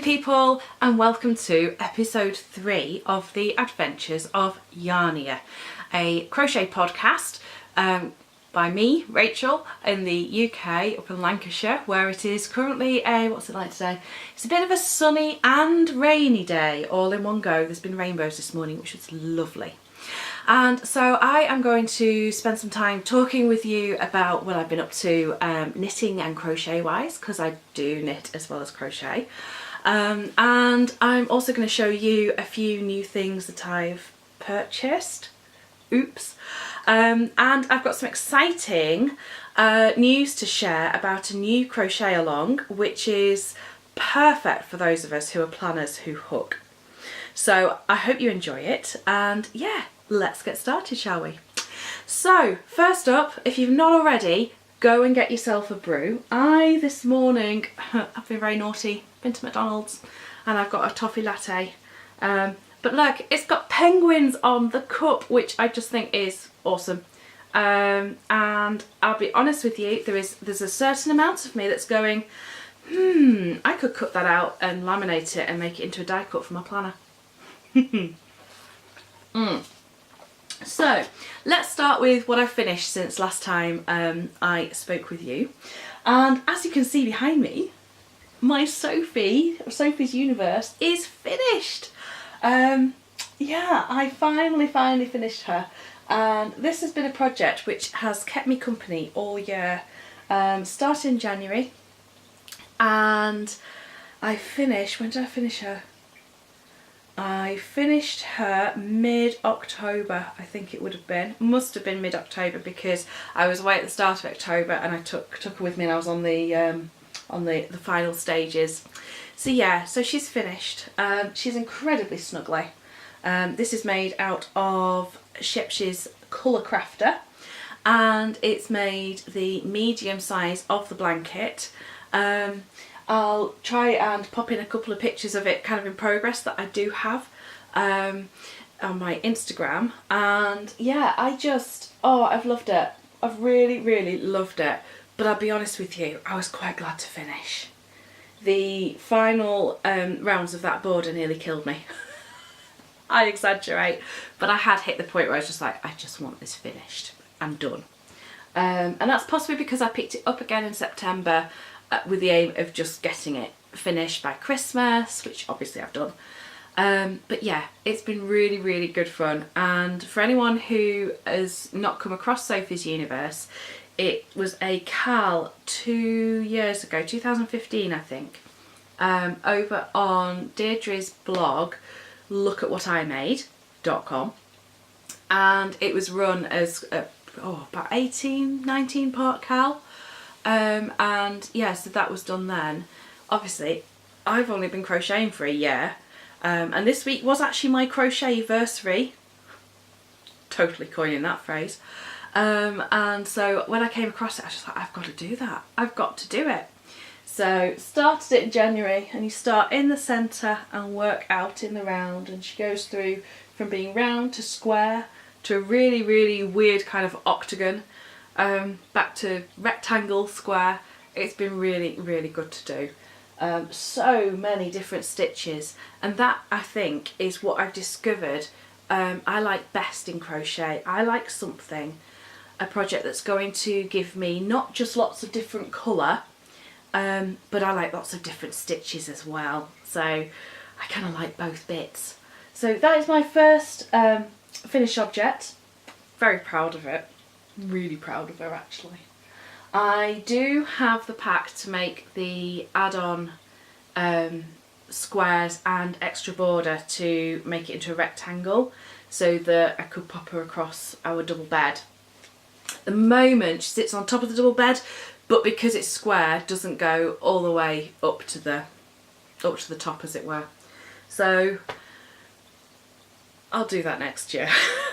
people, and welcome to episode 3 of the Adventures of Yarnia, a crochet podcast by me, Rachel, in the UK, up in Lancashire, where it is currently what's it like today? It's a bit of a sunny and rainy day all in one go. There's been rainbows this morning, which was lovely. And so I am going to spend some time talking with you about what I've been up to knitting and crochet wise, because I do knit as well as crochet. And I'm also going to show you a few new things that I've purchased. Oops. And I've got some exciting news to share about a new crochet along, which is perfect for those of us who are planners who hook. So I hope you enjoy it, and yeah, let's get started, shall we? So first up, if you've not already, go and get yourself a brew. This morning, I've been very naughty, been to McDonald's, and I've got a toffee latte. But look, it's got penguins on the cup, which I just think is awesome. And I'll be honest with you, there's a certain amount of me that's going, I could cut that out and laminate it and make it into a die cut for my planner. So let's start with what I've finished since last time I spoke with you. And as you can see behind me, my Sophies Universe is finished. Yeah, I finally finished her, and this has been a project which has kept me company all year. Started in January, and I finished, when did I finish her? I finished her mid-October, I think it would have been. Must have been mid-October, because I was away at the start of October and I took her with me, and I was on the final stages. So yeah, so she's finished. She's incredibly snuggly. This is made out of Sheps's Colour Crafter, and it's made the medium size of the blanket. I'll try and pop in a couple of pictures of it kind of in progress that I do have on my Instagram. And yeah, I've loved it. I've really loved it. But I'll be honest with you, I was quite glad to finish. The final rounds of that border nearly killed me. I exaggerate, but I had hit the point where I was just like, I just want this finished and done. And that's possibly because I picked it up again in September with the aim of just getting it finished by Christmas, which obviously I've done. But yeah, it's been really good fun. And for anyone who has not come across Sophies Universe, it was a CAL 2 years ago, 2015 I think, over on Deirdre's blog, lookatwhatimade.com, and it was run as about 19 part CAL. And yeah, so that was done then. Obviously I've only been crocheting for a year, and this week was actually my crochet-versary, totally coining that phrase. And so when I came across it, I was just like, I've got to do that, I've got to do it. So started it in January, and you start in the centre and work out in the round, and she goes through from being round to square to a really weird kind of octagon, back to rectangle, square. It's been really good to do. So many different stitches, and that I think is what I've discovered I like best in crochet. I like a project that's going to give me not just lots of different colour, but I like lots of different stitches as well. So I kind of like both bits. So that is my first finished object. Very proud of it. Really proud of her actually. I do have the pack to make the add-on squares and extra border to make it into a rectangle, so that I could pop her across our double bed. At the moment she sits on top of the double bed, but because it's square, doesn't go all the way up to the top, as it were. So I'll do that next year.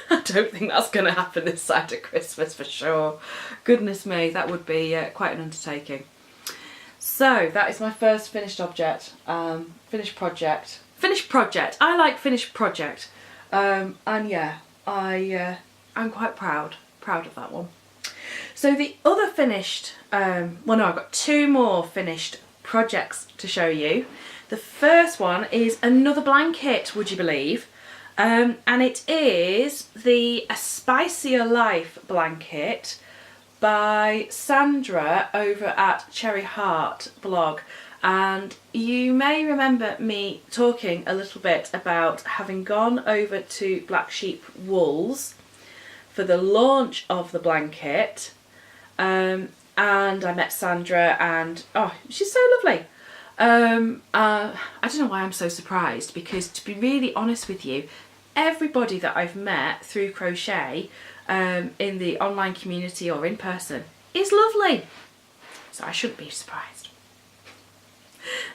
I don't think that's going to happen this side of Christmas for sure. Goodness me, that would be quite an undertaking. So that is my first finished object, finished project. I like finished project. And yeah, I'm quite proud of that one. So the other finished, well no, I've got 2 more finished projects to show you. The first one is another blanket, would you believe? And it is the A Spicier Life blanket by Sandra over at Cherry Heart blog. And you may remember me talking a little bit about having gone over to Black Sheep Wools for the launch of the blanket, and I met Sandra, and oh, she's so lovely. I don't know why I'm so surprised, because to be really honest with you, everybody that I've met through crochet in the online community or in person is lovely, so I shouldn't be surprised.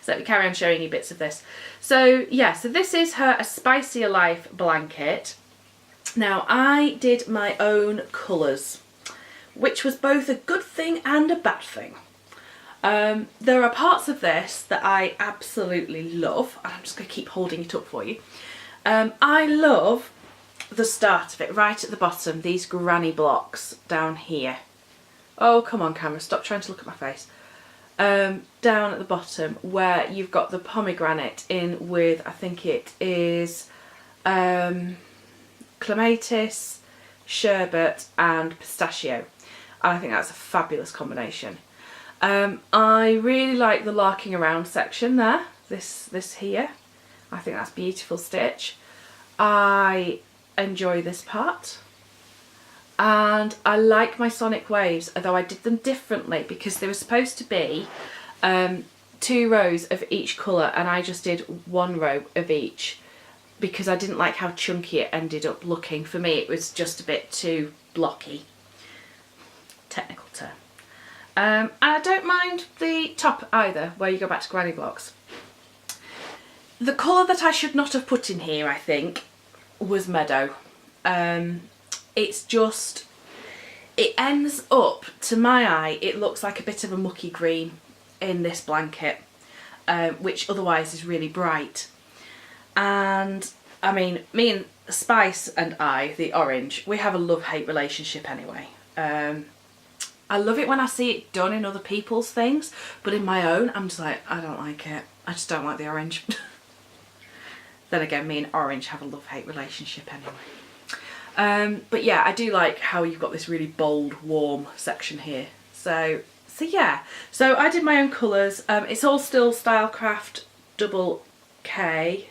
So let me carry on showing you bits of this. So yeah, so this is her A Spicier Life blanket. Now I did my own colours, which was both a good thing and a bad thing. There are parts of this that I absolutely love, and I'm just going to keep holding it up for you. I love the start of it, right at the bottom, these granny blocks down here. Oh, come on camera, stop trying to look at my face. Down at the bottom where you've got the pomegranate in with, I think it is clematis, sherbet and pistachio. And I think that's a fabulous combination. I really like the larking around section there, this here. I think that's a beautiful stitch. I enjoy this part. And I like my sonic waves, although I did them differently because they were supposed to be 2 rows of each colour, and I just did 1 row of each because I didn't like how chunky it ended up looking. For me it was just a bit too blocky. Technical term. And I don't mind the top either, where you go back to granny blocks. The colour that I should not have put in here, I think, was Meadow. It's just, it ends up, to my eye, it looks like a bit of a mucky green in this blanket, which otherwise is really bright. And I mean, me and Spice and I, the orange, we have a love-hate relationship anyway. I love it when I see it done in other people's things, but in my own, I'm just like, I don't like it. I just don't like the orange. Then again, me and orange have a love-hate relationship anyway. But yeah, I do like how you've got this really bold, warm section here. So yeah. So I did my own colours. It's all still Stylecraft Double K.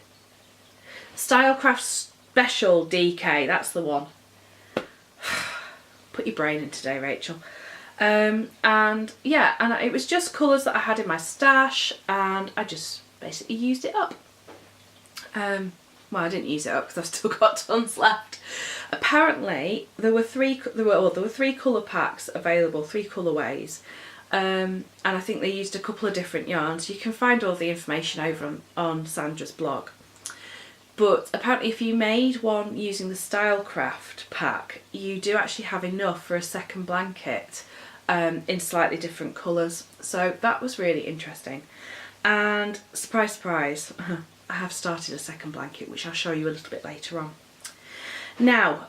Stylecraft Special DK, that's the one. Put your brain in today, Rachel. And yeah, and it was just colours that I had in my stash, and I just basically used it up. Well, I didn't use it up because I've still got tons left. Apparently there were three colour packs available, 3 colourways, and I think they used a couple of different yarns. You can find all the information over on Sandra's blog. But apparently if you made one using the Stylecraft pack, you do actually have enough for a second blanket in slightly different colours. So that was really interesting. And surprise, surprise, I have started a second blanket, which I'll show you a little bit later on. Now,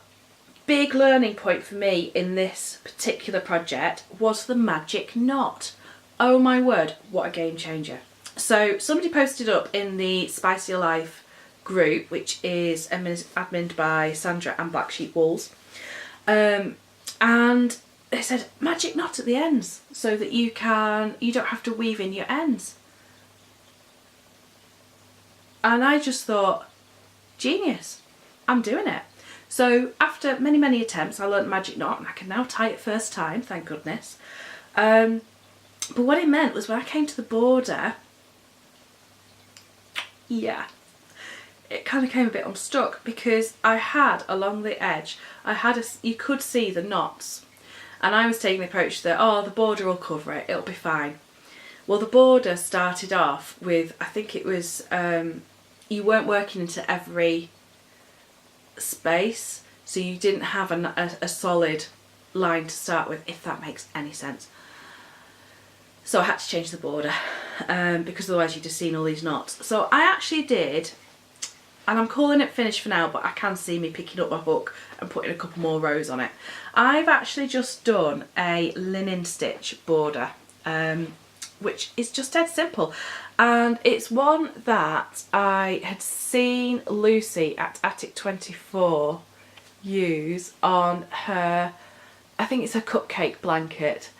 big learning point for me in this particular project was the magic knot. Oh my word, what a game changer. So somebody posted up in the Spicier Life group, which is admin by Sandra and Black Sheep Wools, and they said magic knot at the ends so that you don't have to weave in your ends. And I just thought, genius, I'm doing it. So after many attempts, I learnt magic knot, and I can now tie it first time, thank goodness. But what it meant was when I came to the border, yeah, it kind of came a bit unstuck, because I had along the edge, you could see the knots, and I was taking the approach that, oh, the border will cover it, it'll be fine. Well, the border started off with, I think it was, you weren't working into every space, so you didn't have a solid line to start with, if that makes any sense. So I had to change the border, because otherwise you'd have seen all these knots. So I actually did, and I'm calling it finished for now, but I can see me picking up my book and putting a couple more rows on it. I've actually just done a linen stitch border, which is just dead simple. And it's one that I had seen Lucy at Attic24 use on her, I think it's a cupcake blanket,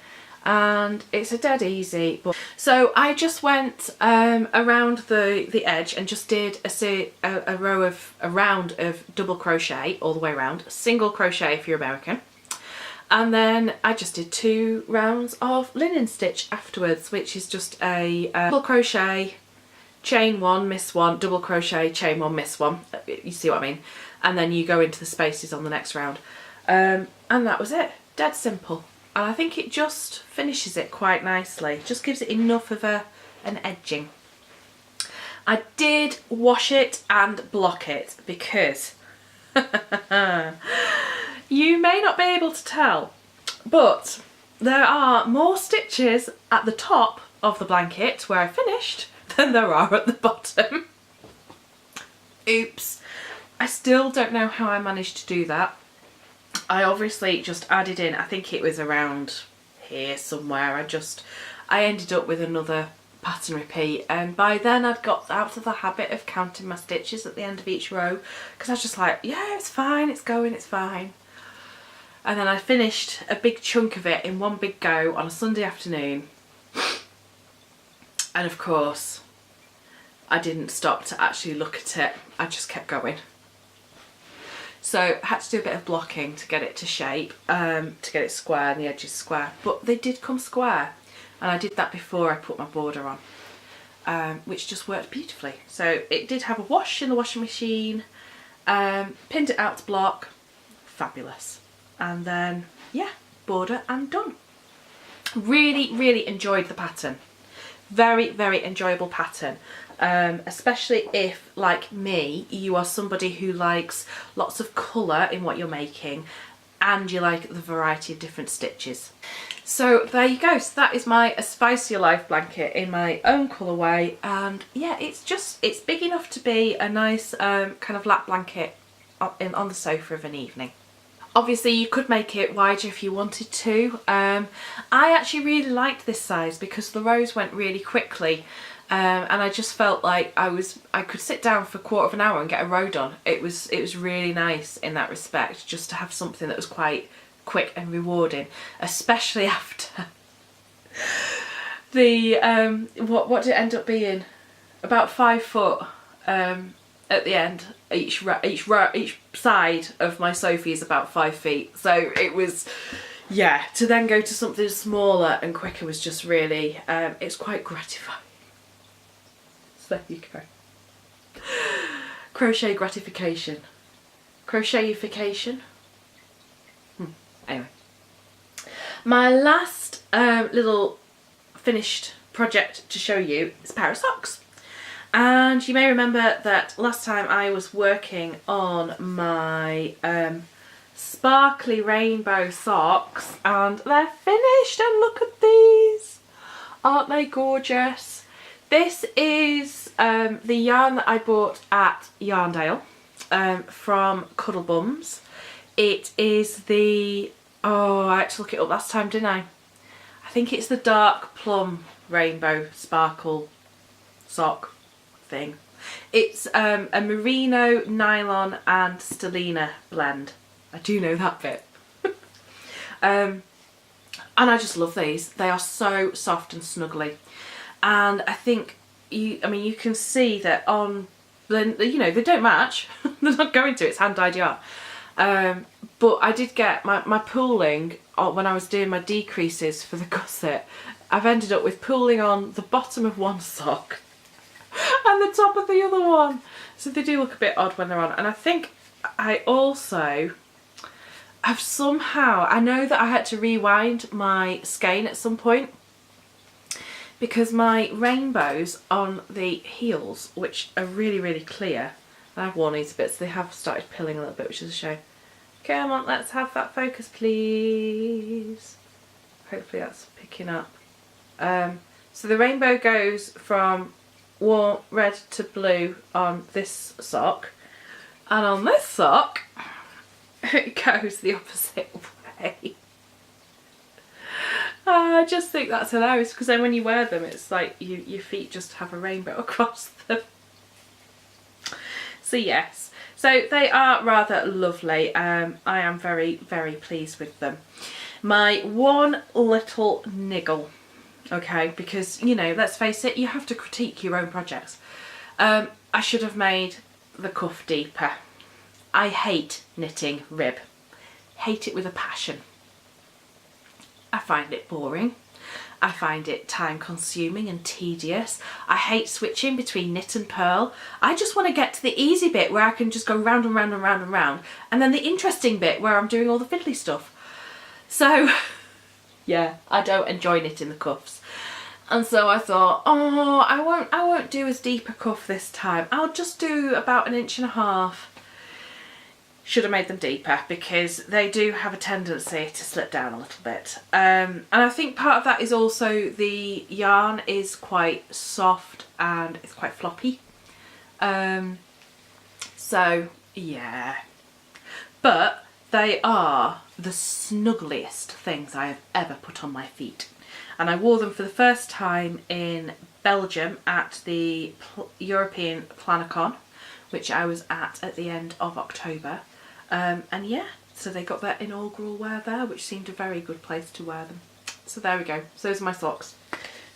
and it's a dead easy. So I just went around the edge and just did a round of double crochet all the way around, single crochet if you're American, and then I just did 2 rounds of linen stitch afterwards, which is just a double crochet, chain 1, miss 1, double crochet, chain 1, miss 1, you see what I mean, and then you go into the spaces on the next round, and that was it. Dead simple. And I think it just finishes it quite nicely. Just gives it enough of an edging. I did wash it and block it because you may not be able to tell, but there are more stitches at the top of the blanket where I finished than there are at the bottom. Oops. I still don't know how I managed to do that. I obviously just added in, I think it was around here somewhere, I ended up with another pattern repeat, and by then I'd got out of the habit of counting my stitches at the end of each row, because I was just like, yeah, it's fine, it's going, it's fine. And then I finished a big chunk of it in one big go on a Sunday afternoon, and of course I didn't stop to actually look at it, I just kept going. So I had to do a bit of blocking to get it to shape, to get it square and the edges square, but they did come square, and I did that before I put my border on, which just worked beautifully. So it did have a wash in the washing machine, pinned it out to block, fabulous, and then yeah, border and done. Really, really enjoyed the pattern. Very, very enjoyable pattern. Especially if, like me, you are somebody who likes lots of colour in what you're making and you like the variety of different stitches. So there you go. So that is my A Spice Your Life blanket in my own colourway, and yeah, it's big enough to be a nice kind of lap blanket on the sofa of an evening. Obviously you could make it wider if you wanted to. I actually really liked this size because the rows went really quickly. And I just felt like I could sit down for a quarter of an hour and get a row done. It was really nice in that respect, just to have something that was quite quick and rewarding, especially after the what did it end up being? About 5 foot at the end. Each side of my Sophie is about 5 feet. So it was, yeah, to then go to something smaller and quicker was just really, it's quite gratifying. There you go. Crochet gratification. Crochetification. Anyway. My last little finished project to show you is a pair of socks. And you may remember that last time I was working on my sparkly rainbow socks, and they're finished, and look at these. Aren't they gorgeous? This is the yarn that I bought at Yarndale from Cuddle Bums. It is the, oh, I had to look it up last time, didn't I? I think it's the dark plum rainbow sparkle sock thing. It's a merino, nylon and stellina blend. I do know that bit. And I just love these. They are so soft and snuggly. And I think, I mean, you can see that on, you know, they don't match. They're not going to, it's hand-dyed yarn. But I did get my pooling, when I was doing my decreases for the gusset, I've ended up with pooling on the bottom of one sock and the top of the other one. So they do look a bit odd when they're on. And I think I also have somehow, I know that I had to rewind my skein at some point, because my rainbows on the heels, which are really, really clear, and I've worn these a bit, so they have started pilling a little bit, which is a shame. Come on, let's have that focus, please. Hopefully that's picking up. So the rainbow goes from warm red to blue on this sock, and on this sock, it goes the opposite way. I just think that's hilarious because then when you wear them it's like your feet just have a rainbow across them. So yes, so they are rather lovely. I am very, very pleased with them. My one little niggle, okay, because, you know, let's face it, you have to critique your own projects. I should have made the cuff deeper. I hate knitting rib. Hate it with a passion. I find it boring. I find it time consuming and tedious. I hate switching between knit and purl. I just want to get to the easy bit where I can just go round and round and round and round, and then the interesting bit where I'm doing all the fiddly stuff. So yeah, I don't enjoy knitting the cuffs. And so I thought, oh, I won't do as deep a cuff this time. I'll just do about 1.5 inches. Should have made them deeper because they do have a tendency to slip down a little bit. And I think part of that is also the yarn is quite soft and it's quite floppy. So yeah, but they are the snuggliest things I have ever put on my feet. And I wore them for the first time in Belgium at the European Planacon, which I was at the end of October. And yeah, so they got their inaugural wear there, which seemed a very good place to wear them. So there we go. So those are my socks.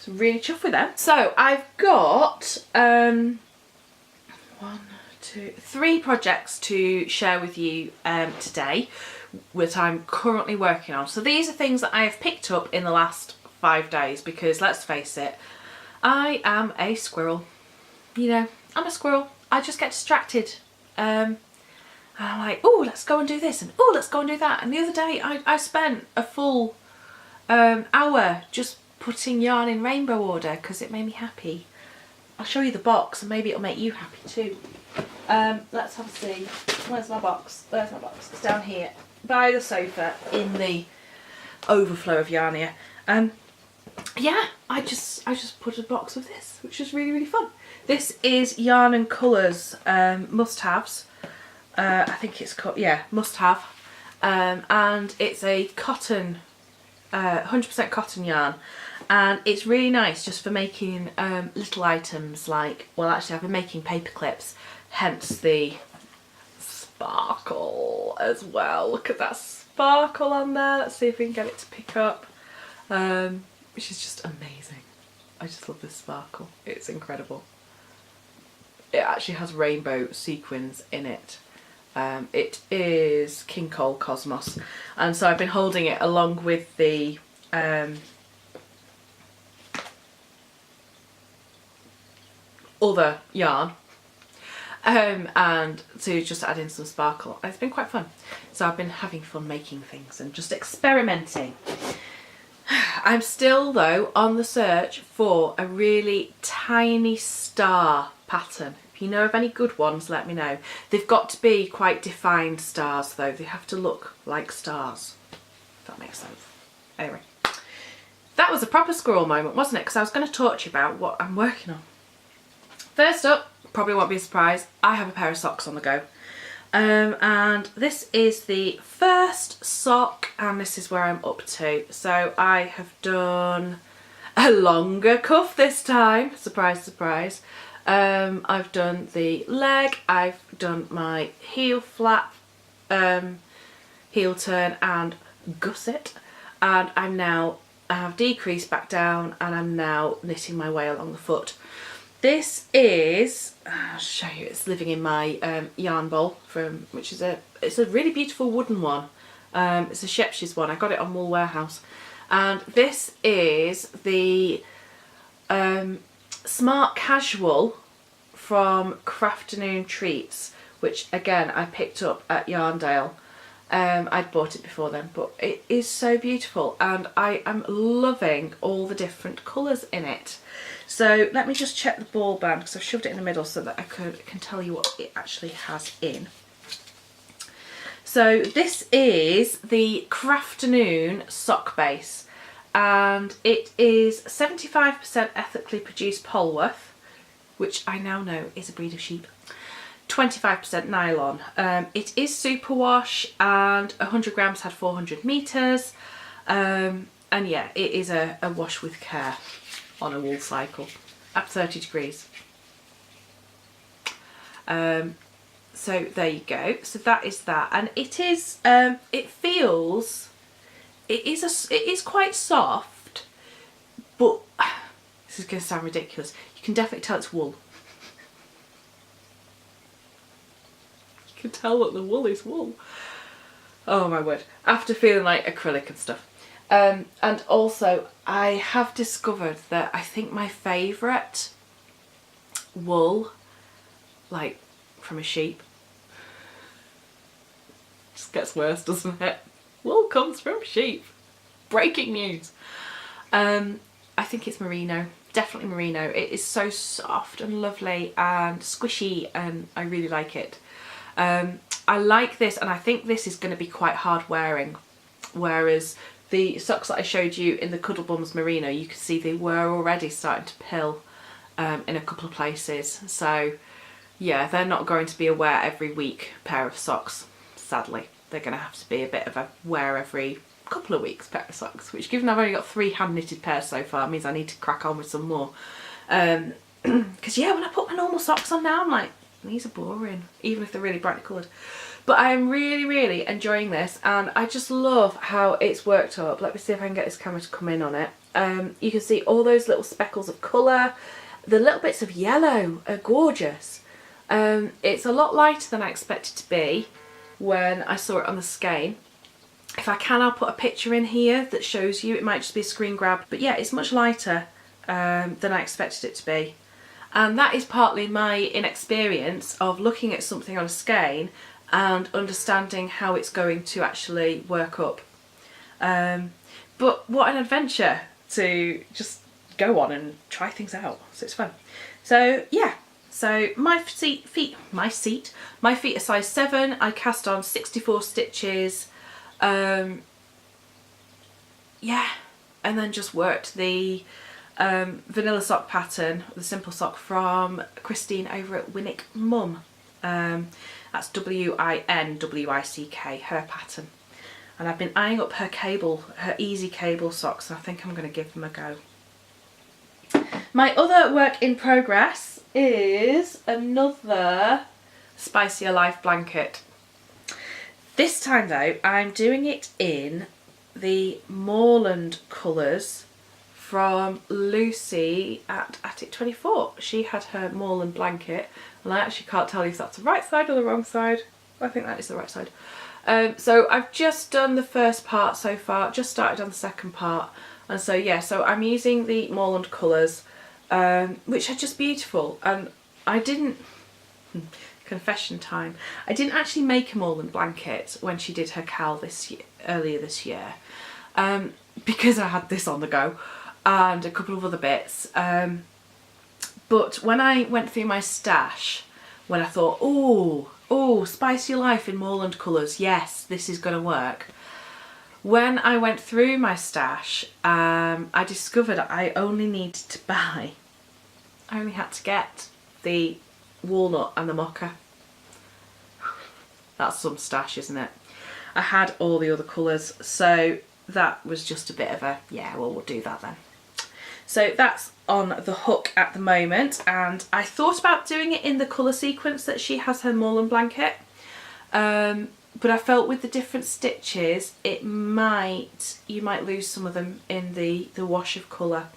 So I'm really chuffed with them. So I've got 3 projects to share with you today, which I'm currently working on. So these are things that I have picked up in the last 5 days because let's face it, I am a squirrel. You know, I'm a squirrel. I just get distracted. And I'm like, oh, let's go and do this, and oh, let's go and do that. And the other day I spent a full hour just putting yarn in rainbow order because it made me happy. I'll show you the box and maybe it'll make you happy too. Let's have a see. Where's my box? There's my box. It's down here by the sofa in the overflow of Yarnia. Yeah, I just put a box of this, which is really, really fun. This is Yarn and Colours must-haves. I think it's called, yeah, must-have. And it's a cotton, 100% cotton yarn. And it's really nice just for making little items like, well actually I've been making paper clips, hence the sparkle as well. Look at that sparkle on there. Let's see if we can get it to pick up. Which is just amazing. I just love this sparkle. It's incredible. It actually has rainbow sequins in it. It is King Cole Cosmos, and so I've been holding it along with the other yarn, and to just add in some sparkle. It's been quite fun. So I've been having fun making things and just experimenting. I'm still though on the search for a really tiny star pattern. If you know of any good ones, let me know. They've got to be quite defined stars though. They have to look like stars, if that makes sense. Anyway, that was a proper squirrel moment, wasn't it? Because I was going to talk to you about what I'm working on. First up, probably won't be a surprise, I have a pair of socks on the go. And this is the first sock, and this is where I'm up to. So I have done a longer cuff this time, surprise, surprise. I've done the leg, I've done my heel flap, heel turn and gusset, and I have decreased back down and I'm now knitting my way along the foot. This is, I'll show you, it's living in my yarn bowl which is it's a really beautiful wooden one. It's a Shepshes one. I got it on Wool Warehouse, and this is the Smart Casual from Crafternoon Treats, which again I picked up at Yarndale. I'd bought it before then, but it is so beautiful and I am loving all the different colours in it. So let me just check the ball band because I've shoved it in the middle so that I can tell you what it actually has in. So this is the Crafternoon sock base, and it is 75% ethically produced Polworth, which I now know is a breed of sheep. 25% nylon. It is superwash and 100 grams had 400 meters. yeah, it is a wash with care on a wool cycle at 30 degrees. So there you go. So that is that, and it is it is quite soft, but this is going to sound ridiculous. You can definitely tell it's wool. You can tell that the wool is wool. Oh my word! After feeling like acrylic and stuff. And also I have discovered that I think my favourite wool, like from a sheep, just gets worse, doesn't it? Wool comes from sheep. Breaking news. I think it's Merino. Definitely Merino. It is so soft and lovely and squishy, and I really like it. I like this, and I think this is going to be quite hard wearing, whereas the socks that I showed you in the Cuddle Bums Merino, you could see they were already starting to pill in a couple of places. So yeah, they're not going to be a wear every week pair of socks, sadly. They're going to have to be a bit of a wear every couple of weeks pair of socks, which, given I've only got 3 hand knitted pairs so far, means I need to crack on with some more. Because yeah, when I put my normal socks on now, I'm like, these are boring, even if they're really brightly coloured. But I am really enjoying this, and I just love how it's worked up. Let me see if I can get this camera to come in on it. You can see all those little speckles of colour. The little bits of yellow are gorgeous. It's a lot lighter than I expected to be when I saw it on the skein. If I can, I'll put a picture in here that shows you. It might just be a screen grab. But yeah, it's much lighter than I expected it to be. And that is partly my inexperience of looking at something on a skein and understanding how it's going to actually work up. But what an adventure to just go on and try things out. So it's fun. So yeah, so my feet are size 7. I cast on 64 stitches. Yeah, and then just worked the vanilla sock pattern, the simple sock from Christine over at Winnick Mum. That's W-I-N-W-I-C-K, her pattern. And I've been eyeing up her cable, her easy cable socks, and I think I'm going to give them a go. My other work in progress is another Spice Your Life blanket. This time though, I'm doing it in the Moorland colours from Lucy at Attic24. She had her Moorland blanket, and I actually can't tell you if that's the right side or the wrong side. I think that is the right side. So I've just done the first part so far, just started on the second part, and so yeah, so I'm using the Moorland colours, which are just beautiful. And I didn't, confession time, I didn't actually make a Moorland blanket when she did her CAL earlier this year, because I had this on the go and a couple of other bits. But when I went through my stash, when I thought, oh, Spice Your Life in Moorland colours, yes, this is going to work. When I went through my stash, I discovered I only needed to buy, I only had to get the walnut and the mocha. That's some stash, isn't it? I had all the other colours, so that was just a bit of a, yeah, well, we'll do that then. So that's on the hook at the moment, and I thought about doing it in the colour sequence that she has her Moorland blanket, but I felt with the different stitches you might lose some of them in the wash of colour.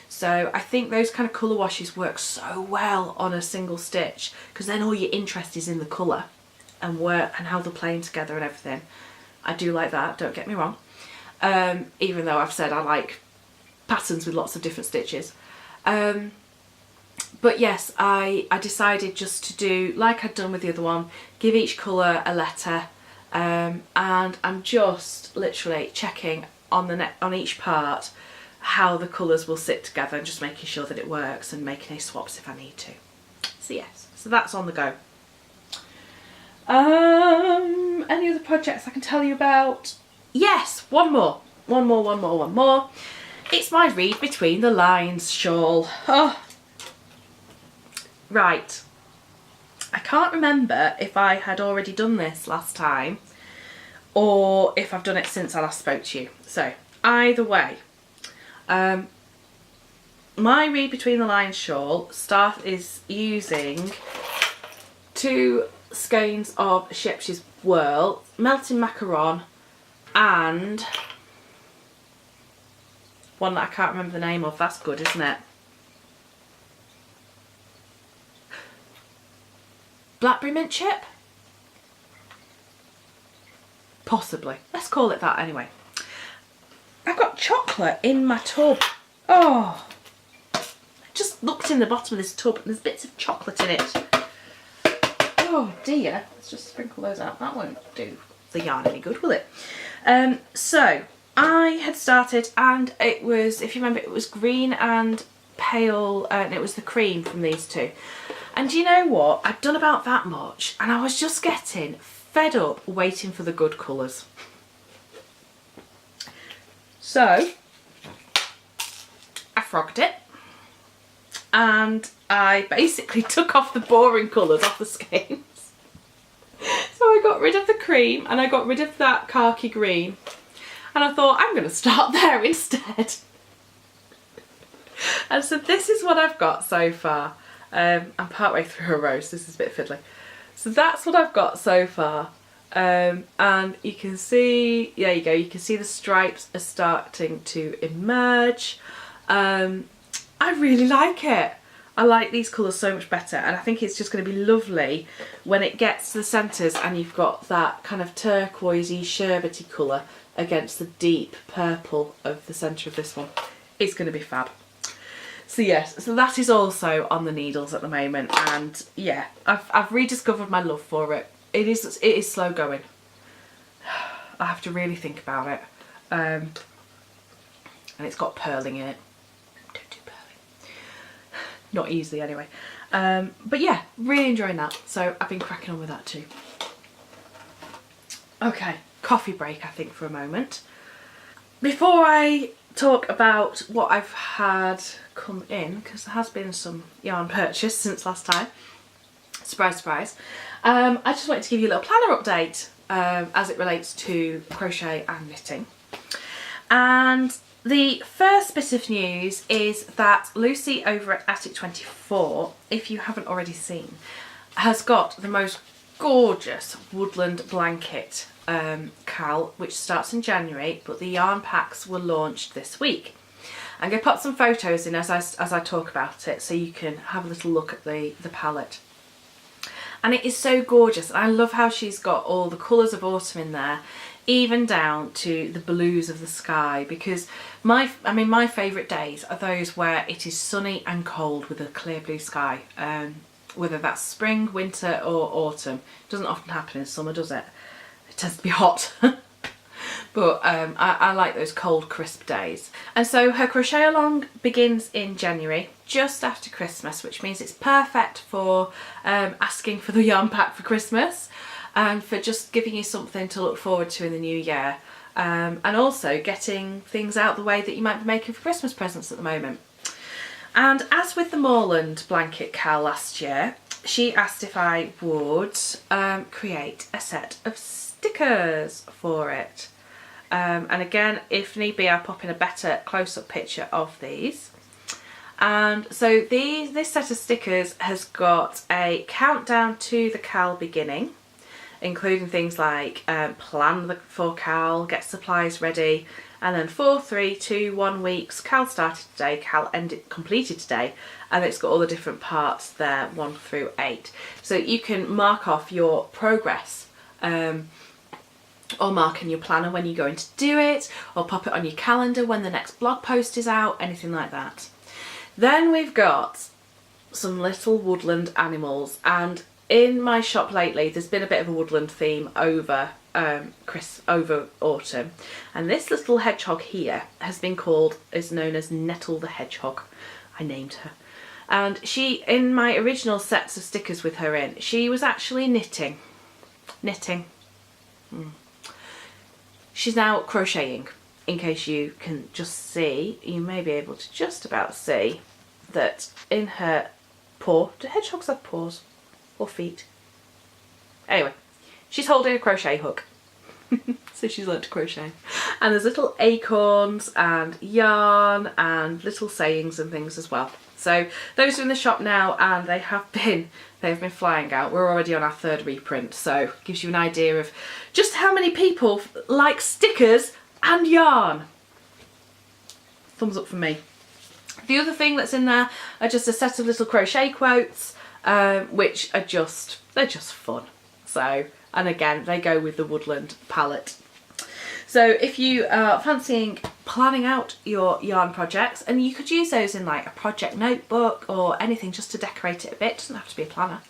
So I think those kind of colour washes work so well on a single stitch, because then all your interest is in the colour and how they're playing together and everything. I do like that, don't get me wrong, even though I've said I like patterns with lots of different stitches. But yes, I decided just to do like I'd done with the other one, give each colour a letter, and I'm just literally checking on each part how the colours will sit together and just making sure that it works and making any swaps if I need to. So yes, so that's on the go. Any other projects I can tell you about? Yes, one more. It's my Read Between the Lines shawl. Oh. Right. I can't remember if I had already done this last time or if I've done it since I last spoke to you. So either way, my Read Between the Lines shawl is using 2 skeins of Sheps's Whirl, melting macaron, and one that I can't remember the name of. That's good, isn't it? Blackberry mint chip? Possibly. Let's call it that anyway. I've got chocolate in my tub. Oh, I just looked in the bottom of this tub and there's bits of chocolate in it. Oh dear, let's just sprinkle those out. That won't do the yarn any good, will it? So I had started, and it was, if you remember, it was green and pale, and it was the cream from these 2. And you know what? I'd done about that much, and I was just getting fed up waiting for the good colours. So I frogged it, and I basically took off the boring colours off the skeins. So I got rid of the cream and I got rid of that khaki green, and I thought I'm going to start there instead. And so this is what I've got so far. I'm partway through a row, so this is a bit fiddly. So that's what I've got so far. And you can see, there you go, you can see the stripes are starting to emerge. I really like it. I like these colours so much better, and I think it's just going to be lovely when it gets to the centres and you've got that kind of turquoisey, sherbety colour against the deep purple of the centre of this one. It's going to be fab. So yes, so that is also on the needles at the moment, and yeah, I've rediscovered my love for it. It is slow going. I have to really think about it. And it's got purling in it. Don't do purling. Not easily anyway. But yeah, really enjoying that. So I've been cracking on with that too. Okay, coffee break I think for a moment. Before I talk about what I've had come in, because there has been some yarn purchase since last time. Surprise, surprise. I just wanted to give you a little planner update as it relates to crochet and knitting. And the first bit of news is that Lucy over at Attic24, if you haven't already seen, has got the most gorgeous woodland blanket CAL, which starts in January, but the yarn packs were launched this week. I'm going to put some photos in as I talk about it, so you can have a little look at the palette. And it is so gorgeous. I love how she's got all the colours of autumn in there, even down to the blues of the sky, because my favourite days are those where it is sunny and cold with a clear blue sky. Whether that's spring, winter or autumn. It doesn't often happen in summer, does it? It tends to be hot. But I like those cold, crisp days. And so her crochet along begins in January, just after Christmas, which means it's perfect for asking for the yarn pack for Christmas and for just giving you something to look forward to in the new year. And also getting things out the way that you might be making for Christmas presents at the moment. And as with the Moorland blanket CAL last year, she asked if I would create a set of stickers for it. And again, if need be, I'll pop in a better close-up picture of these. And so this set of stickers has got a countdown to the CAL beginning, including things like plan for CAL, get supplies ready, and then 4, 3, 2, 1 weeks, CAL started today, CAL completed today, and it's got all the different parts there, 1 through 8. So you can mark off your progress, or mark in your planner when you're going to do it, or pop it on your calendar when the next blog post is out, anything like that. Then we've got some little woodland animals, and in my shop lately there's been a bit of a woodland theme over over autumn, and this little hedgehog here is known as Nettle the Hedgehog. I named her. And she, in my original sets of stickers with her in, she was actually knitting. She's now crocheting. In case you can just see, you may be able to just about see that in her paw. Do hedgehogs have paws or feet? Anyway, she's holding a crochet hook. So she's learnt to crochet. And there's little acorns and yarn and little sayings and things as well. So those are in the shop now, and they've been flying out. We're already on our 3rd reprint, so it gives you an idea of just how many people like stickers and yarn. Thumbs up for me. The other thing that's in there are just a set of little crochet quotes, which are they're just fun. So, and again, they go with the woodland palette. So if you are fancying planning out your yarn projects, and you could use those in like a project notebook or anything just to decorate it a bit, doesn't have to be a planner,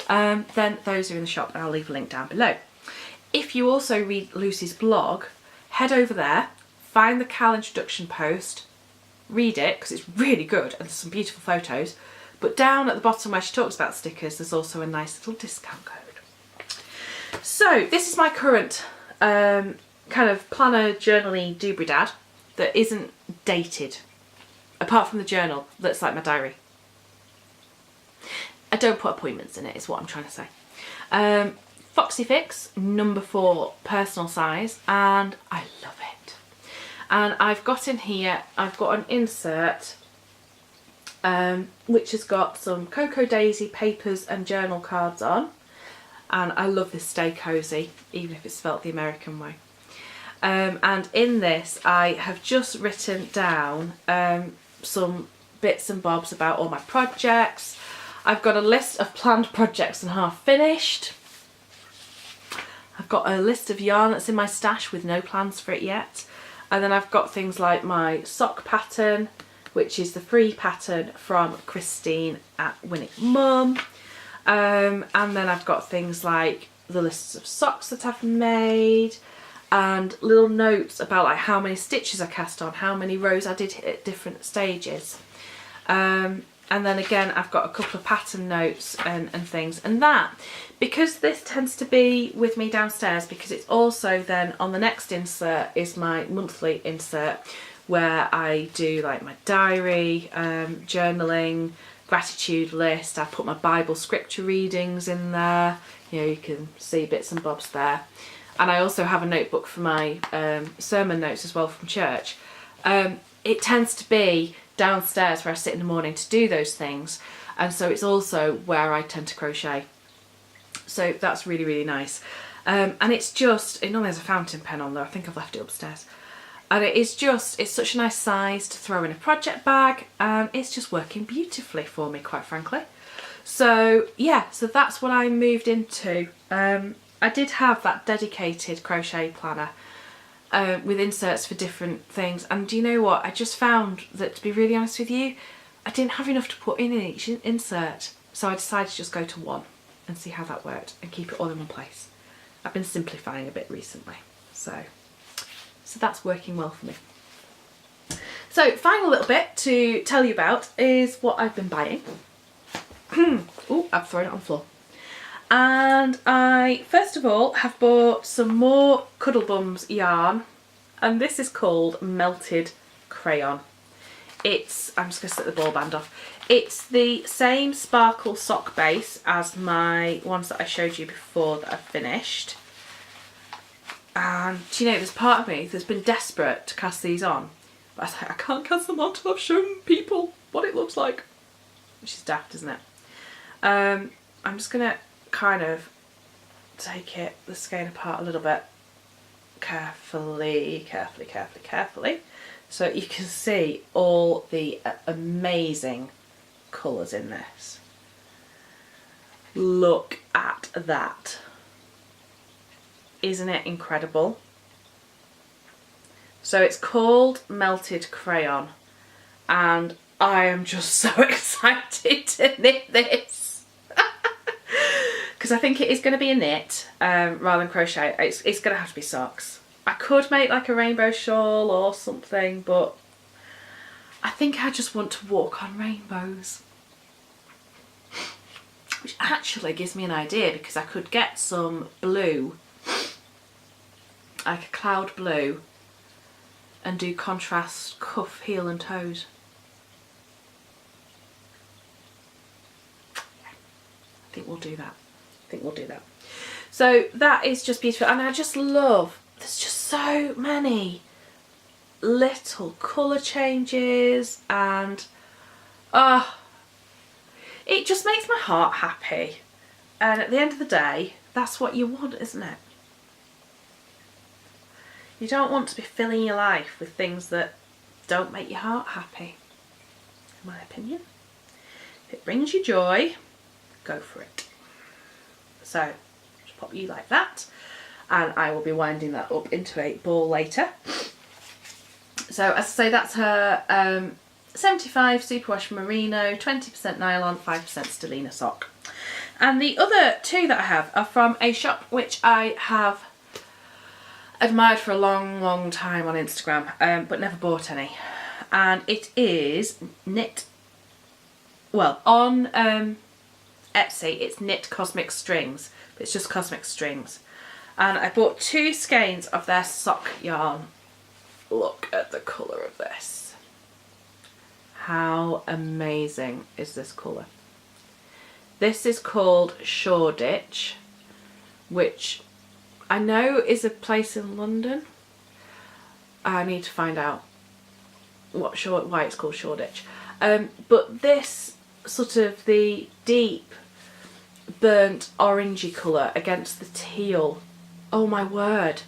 then those are in the shop, and I'll leave a link down below. If you also read Lucy's blog, head over there, find the CAL introduction post, read it because it's really good and there's some beautiful photos, but down at the bottom where she talks about stickers there's also a nice little discount code. So this is my current kind of planner journaly doobry dad that isn't dated, apart from the journal that's like my diary. I don't put appointments in it is what I'm trying to say. Foxy Fix number 4 personal size, and I love it. And I've got in here, I've got an insert which has got some Cocoa Daisy papers and journal cards on, and I love this Stay Cozy, even if it's spelt the American way. And in this I have just written down some bits and bobs about all my projects. I've got a list of planned projects and half finished. I've got a list of yarn that's in my stash with no plans for it yet. And then I've got things like my sock pattern, which is the free pattern from Christine at Winning Mum. And then I've got things like the lists of socks that I've made, and little notes about like how many stitches I cast on, how many rows I did at different stages. And then again I've got a couple of pattern notes and things, and that, because this tends to be with me downstairs, because it's also then on the next insert is my monthly insert where I do like my diary, journaling, gratitude list. I put my Bible scripture readings in there, you know, you can see bits and bobs there. And I also have a notebook for my sermon notes as well from church. It tends to be downstairs where I sit in the morning to do those things, and so it's also where I tend to crochet. So that's really, really nice. And it's just, it normally has a fountain pen on there, I think I've left it upstairs. And it is just, it's such a nice size to throw in a project bag, and it's just working beautifully for me, quite frankly. So yeah, so that's what I moved into. I did have that dedicated crochet planner with inserts for different things, and do you know what, I just found that, to be really honest with you, I didn't have enough to put in each insert, so I decided to just go to one and see how that worked and keep it all in one place. I've been simplifying a bit recently, so that's working well for me. So final little bit to tell you about is what I've been buying. Oh, I've thrown it on the floor. And I, first of all, have bought some more Cuddlebums yarn, and this is called Melted Crayon. It's, I'm just going to set the ball band off. It's the same sparkle sock base as my ones that I showed you before that I've finished. And do you know, there's part of me that's been desperate to cast these on, but I was like, I can't cast them on till I've shown people what it looks like. Which is daft, isn't it? I'm just going to kind of take the skein apart a little bit carefully, so you can see all the amazing colours in this. Look at that. Isn't it incredible? So it's called Melted Crayon, and I am just so excited to knit this. Because I think it is going to be a knit rather than crochet. It's going to have to be socks. I could make like a rainbow shawl or something, but I think I just want to walk on rainbows. Which actually gives me an idea, because I could get some blue, like a cloud blue, and do contrast cuff, heel and toes. I think we'll do that. So that is just beautiful, and I just love there's just so many little colour changes, and it just makes my heart happy. And at the end of the day, that's what you want, isn't it? You don't want to be filling your life with things that don't make your heart happy, in my opinion. If it brings you joy, go for it. So just pop you like that, and I will be winding that up into a ball later. So as I say, that's her 75 superwash merino, 20% nylon, 5% stellina sock. And the other two that I have are from a shop which I have admired for a long time on Instagram, but never bought any. And it is knit, well, on Etsy it's Knit Cosmic Strings, but it's just Cosmic Strings. And I bought 2 skeins of their sock yarn. Look at the colour of this. How amazing is this colour? This is called Shoreditch, which I know is a place in London. I need to find out why it's called Shoreditch. But this sort of the deep burnt orangey colour against the teal, oh my word,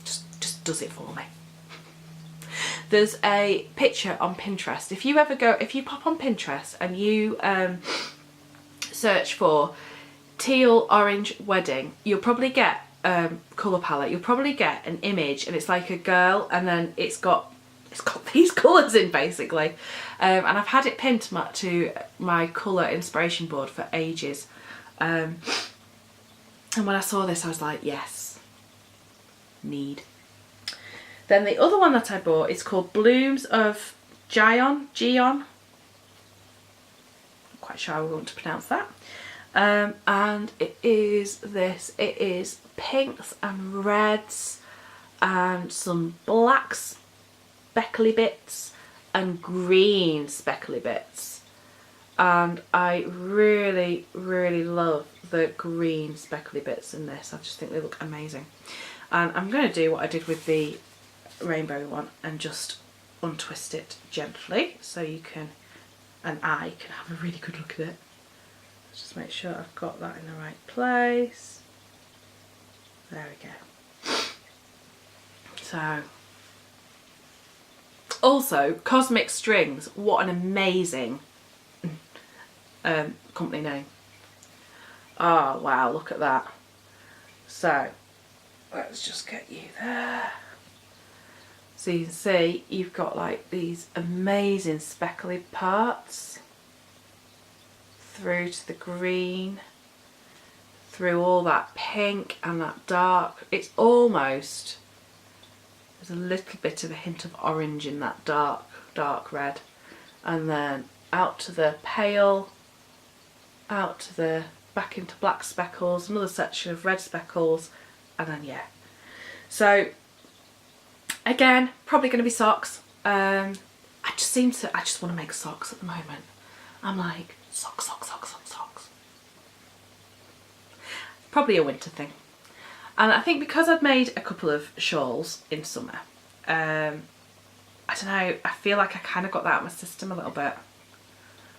just does it for me. There's a picture on Pinterest. If you pop on Pinterest and you search for teal orange wedding, you'll probably get colour palette. You'll probably get an image, and it's like a girl, and then it's got these colours in basically. And I've had it pinned to my colour inspiration board for ages. And when I saw this, I was like, yes, need. Then the other one that I bought is called Blooms of Gion. Not quite sure how we want to pronounce that. And it is this. It is pinks and reds and some black speckly bits and green speckly bits. And I really love the green speckly bits in this. I just think they look amazing. And I'm going to do what I did with the rainbow one and just untwist it gently so you can, and I can have a really good look at it. Let's just make sure I've got that in the right place. There we go. So, also Cosmic Strings, what an amazing company name. Oh wow, look at that. So let's just get you there. So you can see you've got like these amazing speckly parts through to the green, through all that pink and that dark. It's almost, there's a little bit of a hint of orange in that dark red, and then out to the pale, out to the back into black speckles, another section of red speckles, and then yeah. So again, probably going to be socks. I just want to make socks at the moment. I'm like, socks. Probably a winter thing. And I think because I've made a couple of shawls in summer, I don't know, I feel like I kind of got that out of my system a little bit.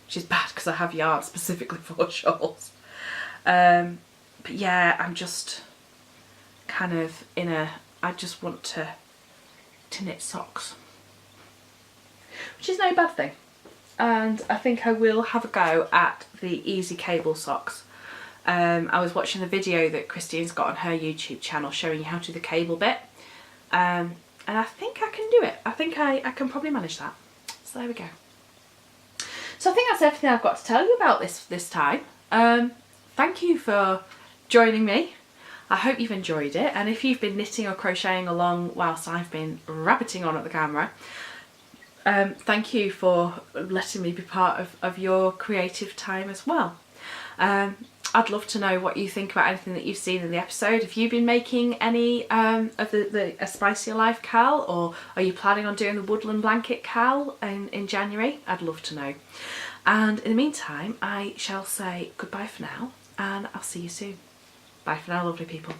Which is bad because I have yarn specifically for shawls. But yeah, I'm just kind of I just want to knit socks, which is no bad thing. And I think I will have a go at the easy cable socks. I was watching the video that Christine's got on her YouTube channel showing you how to do the cable bit, and I think I can do it. I think I can probably manage that. So there we go. So I think that's everything I've got to tell you about this time. Thank you for joining me. I hope you've enjoyed it, and if you've been knitting or crocheting along whilst I've been rabbiting on at the camera, thank you for letting me be part of your creative time as well. I'd love to know what you think about anything that you've seen in the episode. Have you been making any of the A Spicier Life CAL, or are you planning on doing the Woodland Blanket CAL in January? I'd love to know. And in the meantime, I shall say goodbye for now, and I'll see you soon. Bye for now, lovely people.